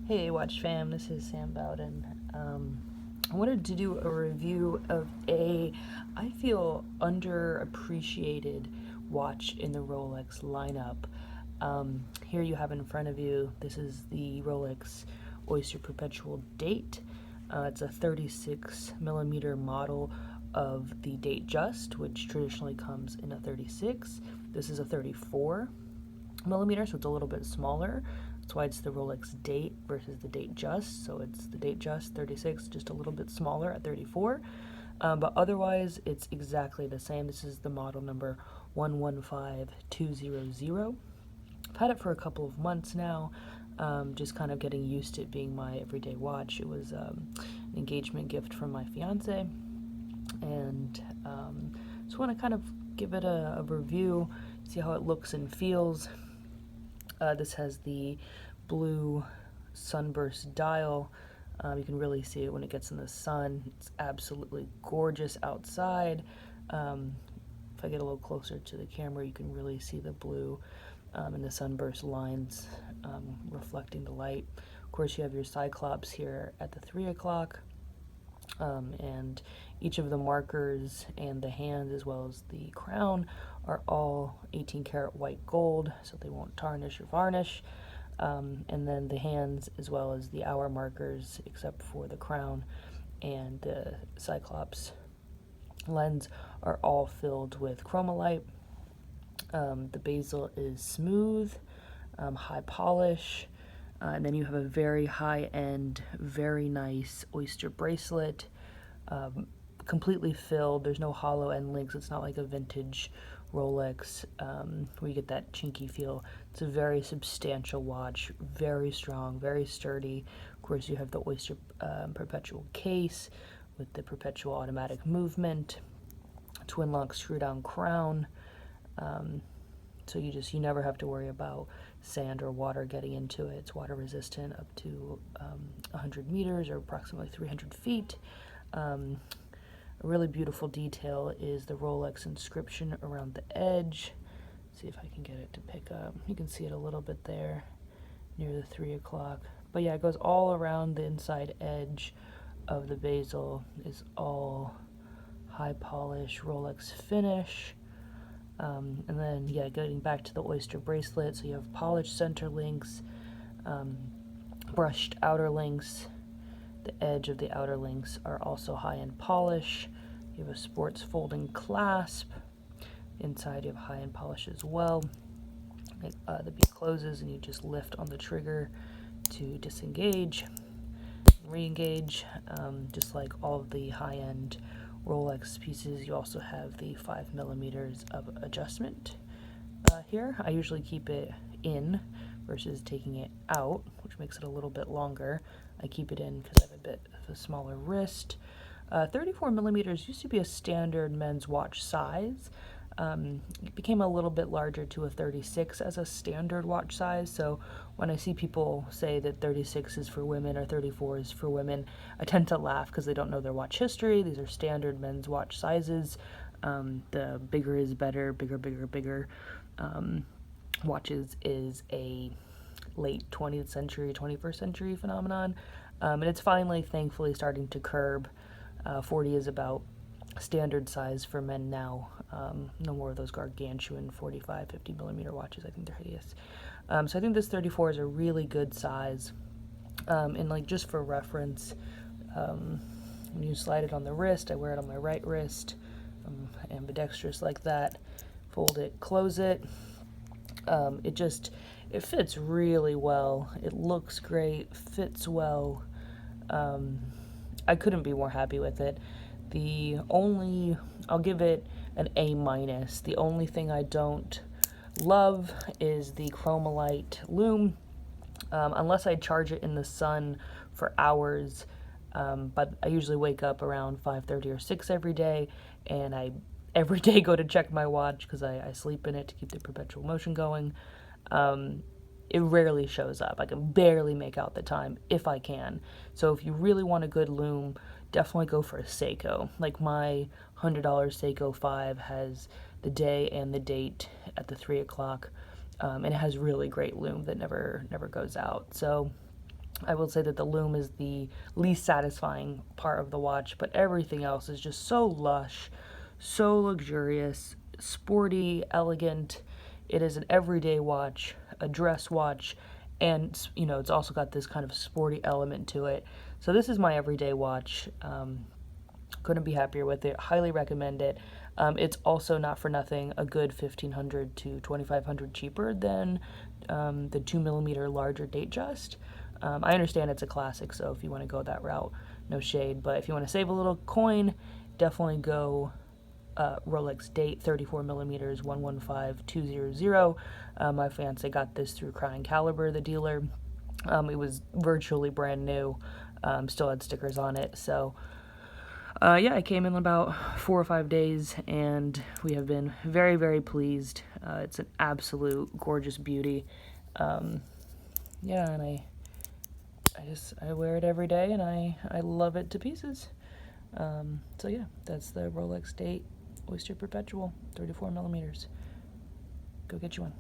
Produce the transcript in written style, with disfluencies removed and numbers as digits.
Hey Watch Fam, this is Sam Bowden. I wanted to do a review of I feel, underappreciated watch in the Rolex lineup. Here you have in front of you, this is the Rolex Oyster Perpetual Date. It's a 36 millimeter model of the Date Just, which traditionally comes in a 36. This is a 34 millimeter, so it's a little bit smaller. That's why it's the Rolex Date versus the Date Just. So it's the Date Just 36, just a little bit smaller at 34. But otherwise, it's exactly the same. This is the model number 115200. I've had it for a couple of months now, just kind of getting used to it being my everyday watch. It was an engagement gift from my fiance, and just want to kind of give it a review, see how it looks and feels. This has the blue sunburst dial. You can really see it when it gets in the sun. It's absolutely gorgeous outside. If I get a little closer to the camera, you can really see the blue and the sunburst lines reflecting the light. Of course, you have your Cyclops here at the 3 o'clock. And each of the markers and the hands, as well as the crown, are all 18 karat white gold, so they won't tarnish or varnish. And then the hands, as well as the hour markers, except for the crown and the Cyclops lens, are all filled with chromalite. The bezel is smooth, high polish. And then you have a very high-end, very nice oyster bracelet, completely filled. There's no hollow end links. It's not like a vintage Rolex where you get that chinky feel. It's a very substantial watch, very strong, very sturdy. Of course, you have the Oyster Perpetual case with the perpetual automatic movement, twin lock screw-down crown. So you never have to worry about sand or water getting into it. It's water resistant up to 100 meters or approximately 300 feet. A really beautiful detail is the Rolex inscription around the edge. See if I can get it to pick up. You can see it a little bit there near the 3 o'clock. But yeah, it goes all around the inside edge of the bezel. Is all high polish Rolex finish. And then, yeah, getting back to the oyster bracelet, so you have polished center links, brushed outer links. The edge of the outer links are also high-end polish. You have a sports folding clasp. Inside you have high-end polish as well. The bead closes and you just lift on the trigger to disengage, re-engage. Just like all of the high-end Rolex pieces, you also have the 5 millimeters of adjustment here. I usually keep it in versus taking it out, which makes it a little bit longer. I keep it in because I have a bit of a smaller wrist. 34 millimeters used to be a standard men's watch size. It became a little bit larger to a 36 as a standard watch size, so when I see people say that 36 is for women or 34 is for women, I tend to laugh because they don't know their watch history. These are standard men's watch sizes. The bigger is better, bigger. Watches is a late 20th century, 21st century phenomenon, and it's finally, thankfully, starting to curb. 40 is about standard size for men now. No more of those gargantuan 45, 50 millimeter watches. I think they're hideous. So I think this 34 is a really good size. And like just for reference, when you slide it on the wrist, I wear it on my right wrist. I'm ambidextrous like that. Fold it, close it. It fits really well. It looks great, fits well. I couldn't be more happy with it. I'll give it an A-. The only thing I don't love is the chromalite lume. Unless I charge it in the sun for hours, but I usually wake up around 5:30 or 6 every day, and I every day go to check my watch because I sleep in it to keep the perpetual motion going. It rarely shows up. I can barely make out the time if I can. So if you really want a good lume, definitely go for a Seiko. Like my $100 Seiko 5 has the day and the date at the 3 o'clock, and it has really great lume that never goes out. So I will say that the lume is the least satisfying part of the watch, but everything else is just so lush, so luxurious, sporty, elegant. It is an everyday watch, a dress watch, and you know, it's also got this kind of sporty element to it. So this is my everyday watch. Couldn't be happier with it. Highly recommend it. It's also not for nothing a good $1,500 to $2,500 cheaper than the 2mm larger Datejust. I understand it's a classic, so if you want to go that route, no shade. But if you want to save a little coin, definitely go Rolex Date 34mm 115200. My fiance got this through Crown & Caliber, the dealer. It was virtually brand new. Still had stickers on it, so yeah, it came in about 4 or 5 days, and we have been very, very pleased. It's an absolute gorgeous beauty. Yeah, and I wear it every day, and I love it to pieces. So yeah, that's the Rolex Date Oyster Perpetual 34mm. Go get you one.